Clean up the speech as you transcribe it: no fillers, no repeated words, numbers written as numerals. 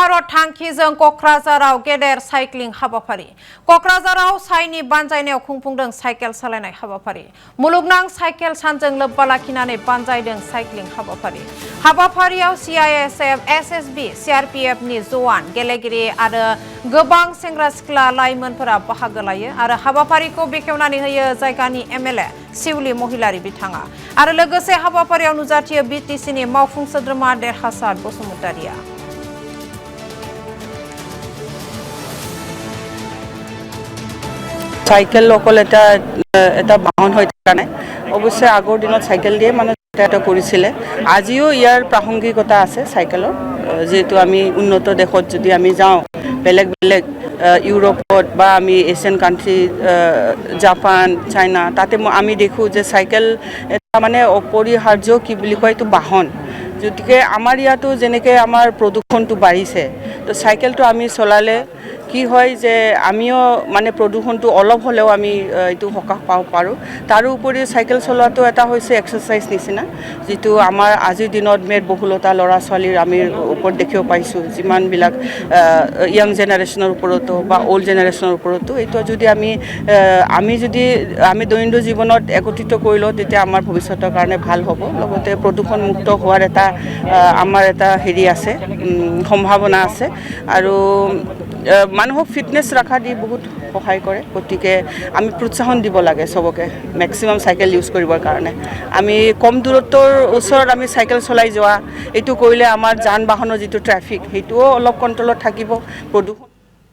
भारत थांखिजों कक्राझाराव गेदेर साइक्लिं हाबाफारि कक्राझाराव साइनि बानजायनायाव खुंफुंदों साइकेल सालायनाय हाबाफारि मुलुगनां साइकेल सानजों लोब्बा लाखिनानै बानजायदों साइक्लिं हाबाफारियाव सीआईएसएफ एसएसबी सीआरपीएफ नि जवान गेलेगिरि आरो गोबां सेंग्रा सिख्ला लाइमोनफोरा बाहागो लायो आरो हाबाफारिखौ बेखेवनानै होयो जायगानि एमएलए सिउली महिलारि बिथाङा आरो लोगोसे हाबाफारियाव नुजाथियो बीटीसीनि मावफुं सोद्रोमा देरहासार बसुमतारिया साइकेल अकल এটা বাহন হৈ থকা নাই অৱশ্যে আগৰ দিনত সাইকেল দিয়ে মানুহ এটা কৰিছিল আজিও ইয়াৰ প্ৰাসংগিকতা আছে সাইকেলৰ যেটো আমি উন্নত দেশত যদি আমি যাওঁ বেলেগ বেলেগ ইউৰোপত বা আমি এছিয়ান কান্ট্ৰি জাপান চাইনা তাতে আমি দেখো যে সাইকেল এটা মানে অপৰিহাৰ্য কি বুলি কয় তো বাহন যদিকে আমাৰ ইয়াতো যেনেকে আমাৰ প্ৰদূষণটো বাঢ়িছে তো সাইকেলটো আমি চলালে কি হয় যে আমিও মানে প্ৰদূষণটো অলপ হলেও আমি এটো হকাহ পাও পাৰো তাৰ উপৰি সাইকেল চলোৱাটো এটা হৈছে এক্সাৰসাইজ নিচিনা যেটো আমাৰ আজিৰ দিনত মেদ বহুলতা লৰা ছোৱালীৰ আমি ওপৰত দেখিব পাইছো যিমান বিলাক ইয়াং জেনাৰেশনৰ ওপৰতো বা ওল্ড জেনাৰেশনৰ ওপৰতো এটো যদি আমি দৈনন্দিন জীৱনত একত্ৰিত কৰিলো তেতিয়া আমাৰ ভৱিষ্যতৰ কাৰণে ভাল হ'ব লগতে প্ৰদূষণ মুক্ত হোৱাৰ এটা আমাৰ এটা হেৰি আছে সম্ভাৱনা আছে আৰু মানুহক ফিটনেস ৰাখা দি বহুত সহায় কৰে গতিকে আমি প্ৰোৎসাহন দিব লাগে সবকে ম্যাক্সিমাম সাইকেল ইউজ কৰিবৰ কাৰণে আমি কম দূৰত্বৰ ওচৰত আমি সাইকেল চলাই যোৱা এটো কৰিলে আমাৰ যান বাহনৰ যেটো ট্ৰাফিক হেতুও অলপ কন্ট্ৰোলত থাকিব প্ৰদূষণ